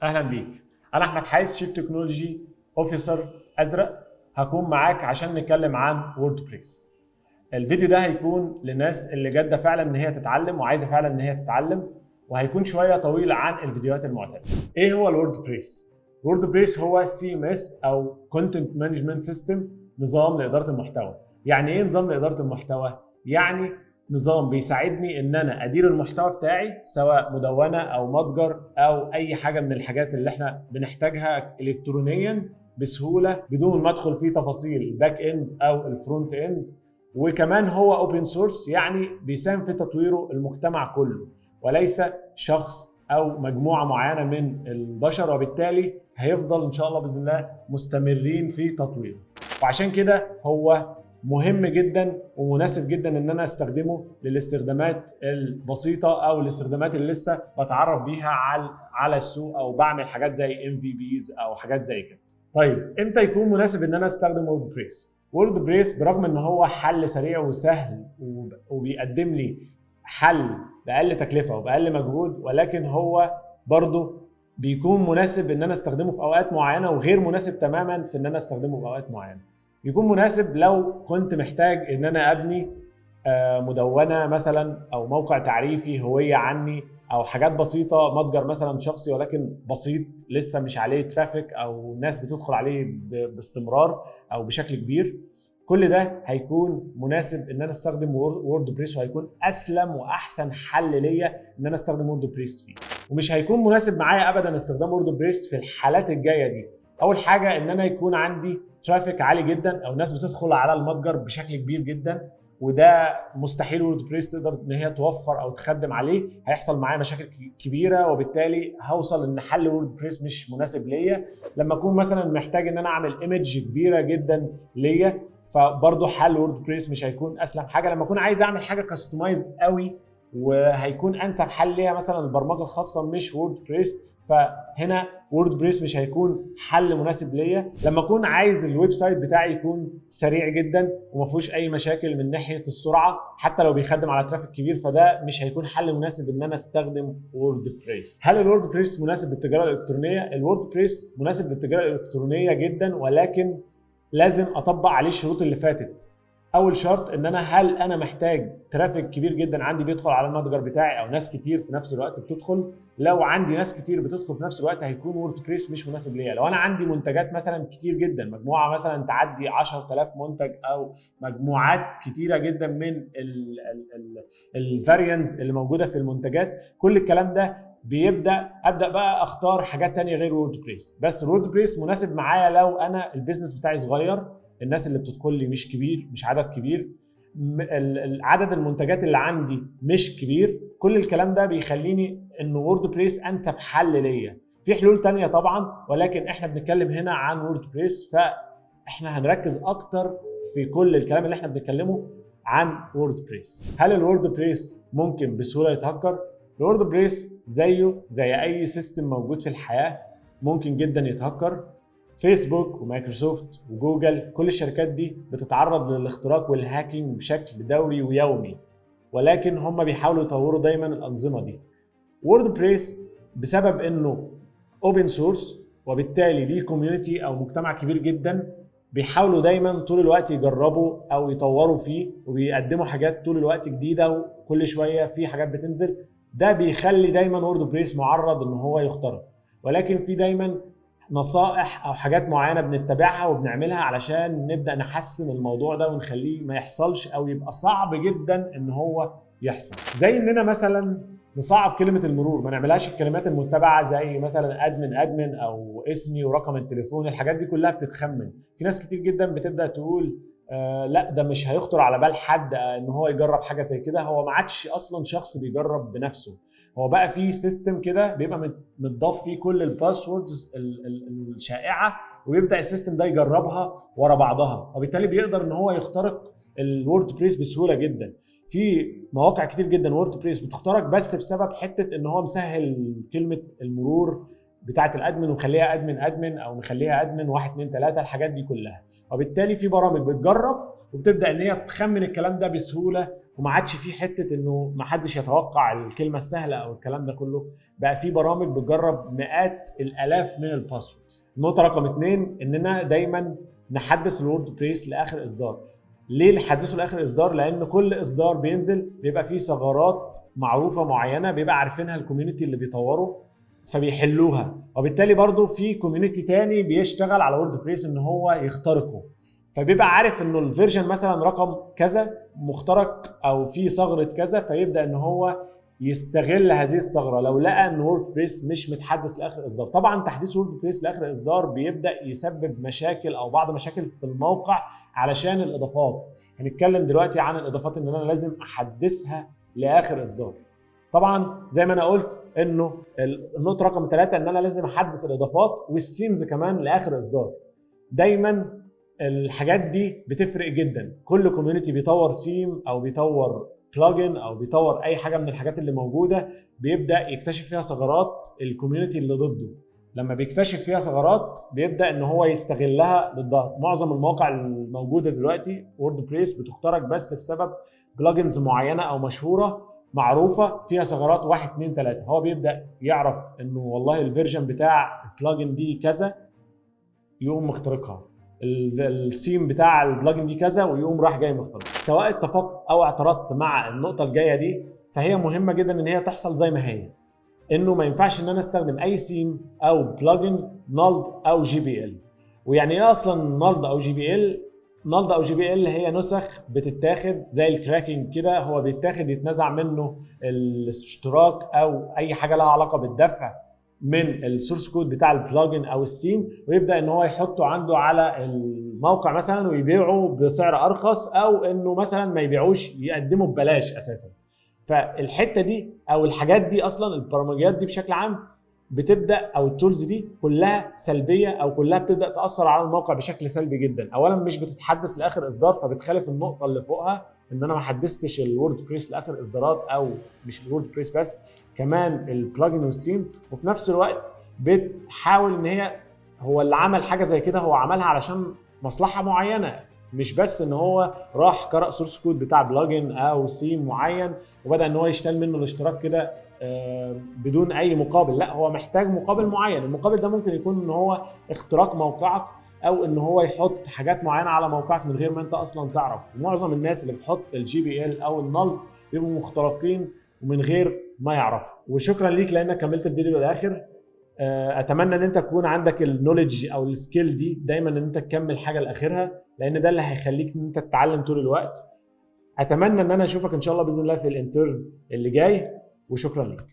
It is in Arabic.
اهلا بيك. انا احمد حايس، شيف تكنولوجي اوفيسر ازرق. هكون معاك عشان نتكلم عن ووردبريس. الفيديو ده هيكون للناس اللي جاده فعلا ان هي تتعلم وعايزه فعلا ان هي تتعلم، وهيكون شويه طويل عن الفيديوهات المعتاده. ايه هو الووردبريس؟ الووردبريس هو CMS او كونتنت مانجمنت سيستم، نظام لاداره المحتوى. يعني ايه نظام لاداره المحتوى؟ يعني نظام بيساعدني ان انا ادير المحتوى بتاعي، سواء مدونه او متجر او اي حاجه من الحاجات اللي احنا بنحتاجها الكترونيا بسهوله بدون ما ادخل في تفاصيل الباك اند او الفرونت اند. وكمان هو اوبن سورس، يعني بيساهم في تطويره المجتمع كله وليس شخص او مجموعه معينه من البشر، وبالتالي هيفضل ان شاء الله باذن الله مستمرين في تطويره. وعشان كده هو مهم جدا ومناسب جدا ان انا استخدمه للاستخدامات البسيطه او الاستخدامات اللي لسه بتعرف بيها على السوق، او بعمل حاجات زي MVPs او حاجات زي كده. طيب امتى يكون مناسب ان انا استخدم ووردبريس؟ ووردبريس برغم ان هو حل سريع وسهل وبيقدم لي حل باقل تكلفه وباقل مجهود، ولكن هو برضه بيكون مناسب ان انا استخدمه في اوقات معينه وغير مناسب تماما في ان انا استخدمه في اوقات معينه. يكون مناسب لو كنت محتاج ان انا ابني مدونه مثلا، او موقع تعريفي، هويه عني، او حاجات بسيطه، متجر مثلا شخصي ولكن بسيط لسه مش عليه ترافيك او الناس بتدخل عليه باستمرار او بشكل كبير. كل ده هيكون مناسب ان انا استخدم ووردبريس، وهيكون اسلم واحسن حل ليا ان انا استخدم ووردبريس فيه. ومش هيكون مناسب معايا ابدا استخدام ووردبريس في الحالات الجايه دي. اول حاجه ان انا يكون عندي ترافيك عالي جدا او ناس بتدخل على المتجر بشكل كبير جدا، وده مستحيل ووردبريس تقدر ان هي توفر او تخدم عليه. هيحصل معايا مشاكل كبيره، وبالتالي هوصل ان حل ووردبريس مش مناسب ليا. لما اكون مثلا محتاج ان انا اعمل ايمج كبيره جدا ليا، فبرضه حل ووردبريس مش هيكون اسلم حاجه. لما اكون عايز اعمل حاجه كاستمايز قوي، وهيكون انسب حل ليها مثلا البرمجه الخاصه مش ووردبريس، فهنا ووردبريس مش هيكون حل مناسب ليا. لما اكون عايز الويب سايت بتاعي يكون سريع جدا وما فيهوش اي مشاكل من ناحيه السرعه، حتى لو بيخدم على ترافيك كبير، فده مش هيكون حل مناسب ان انا استخدم ووردبريس. هل الووردبريس مناسب للتجاره الالكترونيه؟ الووردبريس مناسب للتجاره الالكترونيه جدا، ولكن لازم اطبق عليه الشروط اللي فاتت. اول شرط ان هل انا محتاج ترافيك كبير جدا عندي بيدخل على المتجر بتاعي، او ناس كتير في نفس الوقت بتدخل. لو عندي ناس كتير بتدخل في نفس الوقت هيكون ووردبريس مش مناسب ليا. لو انا عندي منتجات مثلا كتير جدا، مجموعه مثلا تعدي 10000 منتج، او مجموعات كتيره جدا من الفاريانز اللي موجوده في المنتجات، كل الكلام ده ابدا بقى اختار حاجات تانية غير ووردبريس. بس الووردبريس مناسب معايا لو انا البيزنس بتاعي صغير، الناس اللي بتدخل لي مش كبير، مش عدد كبير، عدد المنتجات اللي عندي مش كبير. كل الكلام ده بيخليني ان ووردبريس انسب حل ليا. في حلول تانية طبعا، ولكن احنا بنتكلم هنا عن ووردبريس، فاحنا هنركز اكتر في كل الكلام اللي احنا بنتكلمه عن ووردبريس. هل الووردبريس ممكن بسهوله يتهكر؟ الووردبريس زيه زي اي سيستم موجود في الحياه، ممكن جدا يتهكر. فيسبوك ومايكروسوفت وجوجل، كل الشركات دي بتتعرض للاختراق والهاكينج بشكل دوري ويومي، ولكن هم بيحاولوا يطوروا دايما الانظمه دي. ووردبريس بسبب انه اوبن سورس، وبالتالي ليه كوميونتي او مجتمع كبير جدا، بيحاولوا دايما طول الوقت يجربوا او يطوروا فيه، وبيقدموا حاجات طول الوقت جديده، وكل شويه في حاجات بتنزل. ده بيخلي دايما ووردبريس معرض ان هو يخترق، ولكن في دايما نصائح او حاجات معينه بنتبعها وبنعملها علشان نبدا نحسن الموضوع ده ونخليه ما يحصلش، او يبقى صعب جدا ان هو يحصل. زي اننا مثلا نصعب كلمه المرور، ما نعملهاش الكلمات المتبعه زي مثلا ادمن او اسمي ورقم التليفون. الحاجات دي كلها بتتخمن. في ناس كتير جدا بتبدا تقول لا ده مش هيخطر على بال حد ان هو يجرب حاجه زي كده. هو ما عادش اصلا شخص بيجرب بنفسه، هو بقى في سيستم كده بيبقى متضاف فيه كل الباسوردز الشائعه، ويبدا السيستم ده يجربها ورا بعضها، وبالتالي بيقدر ان هو يخترق الووردبريس بسهوله جدا. في مواقع كتير جدا ووردبريس بتخترق بس بسبب حته ان هو مسهل كلمه المرور بتاعه الادمن، ومخليها ادمن او مخليها ادمن 1 2 3 الحاجات دي كلها. وبالتالي في برامج بتجرب وبتبدا ان هي تخمن الكلام ده بسهوله، وما عادش في حته انه ما حدش يتوقع الكلمه السهله او الكلام ده كله. بقى في برامج بتجرب مئات الالاف من الباسوردز. النقطه رقم 2 اننا دايما نحدث الووردبريس لاخر اصدار. ليه نحدثه لاخر اصدار؟ لان كل اصدار بينزل بيبقى فيه ثغرات معروفه معينه بيبقى عارفينها الكوميونتي اللي بيطوروا فبيحلوها، وبالتالي برضو في كوميونتي تاني بيشتغل على ووردبريس ان هو يخترقه، فبيبقى عارف انه الفيرجن مثلا رقم كذا مخترق او في ثغره كذا، فيبدا ان هو يستغل هذه الثغره لو لقى ان ووردبريس مش متحدث لاخر اصدار. طبعا تحديث ووردبريس لاخر اصدار بيبدا يسبب مشاكل او بعض مشاكل في الموقع علشان الاضافات. هنتكلم دلوقتي عن الاضافات ان انا لازم احدثها لاخر اصدار. طبعا زي ما انا قلت انه النقطه رقم 3 ان انا لازم احدث الاضافات والسيمز كمان لاخر اصدار. دايما الحاجات دي بتفرق جدا. كل كوميونتي بيطور سيم او بيطور بلجن او بيطور اي حاجه من الحاجات اللي موجوده بيبدا يكتشف فيها ثغرات الكوميونتي اللي ضده. لما بيكتشف فيها ثغرات بيبدا ان هو يستغلها ضدها. معظم المواقع الموجوده دلوقتي ووردبريس بتخترق بس بسبب بلجنز معينه او مشهوره معروفه فيها ثغرات 1 2 3. هو بيبدا يعرف انه والله الفيرجن بتاع البلجن دي كذا يقوم مخترقها، السيم بتاع البلجن دي كذا ويقوم راح جاي مخترق. سواء اتفقت او اعترضت مع النقطه الجايه دي فهي مهمه جدا ان هي تحصل زي ما هي، انه ما ينفعش ان انا استخدم اي سيم او بلجن نالد او جي بي ال. ويعني ايه اصلا نالد او جي بي ال؟ نالد او جي بي ال هي نسخ بتتاخد زي الكراكنج كده، هو بيتاخد يتنزع منه الاشتراك او اي حاجه لها علاقه بالدفع من السورس كود بتاع البلجن او السيم، ويبدا ان هو يحطه عنده على الموقع مثلا ويبيعه بسعر ارخص، او انه مثلا ما يبيعوش يقدمه ببلاش اساسا. فالحته دي او الحاجات دي اصلا البرمجيات دي بشكل عام بتبدا او التولز دي كلها سلبيه او كلها بتبدا تاثر على الموقع بشكل سلبي جدا. اولا مش بتتحدث لاخر اصدار فبتخالف النقطه اللي فوقها ان انا ما حدثتش الووردبريس لاخر اصدارات، او مش الووردبريس بس كمان البلجن والسيم. وفي نفس الوقت بتحاول ان هو اللي عمل حاجه زي كده هو عملها علشان مصلحه معينه، مش بس ان هو راح قرأ سورس كود بتاع بلجن او سيم معين وبدا ان هو يشتغل منه الاشتراك كده بدون اي مقابل. لا، هو محتاج مقابل معين. المقابل ده ممكن يكون ان هو اختراق موقعك او ان هو يحط حاجات معينه على موقعك من غير ما انت اصلا تعرف. معظم الناس اللي بتحط الجي بي ال او النال بيبقوا مخترقين ومن غير ما يعرفوا. وشكرا ليك لانك كملت الفيديو للاخر. اتمنى ان انت تكون عندك النوليدج او السكيل دي دايما ان انت تكمل حاجه لاخرها، لان ده اللي هيخليك ان انت تتعلم طول الوقت. اتمنى ان انا اشوفك ان شاء الله باذن الله في الانترن اللي جاي، وشكرا لك.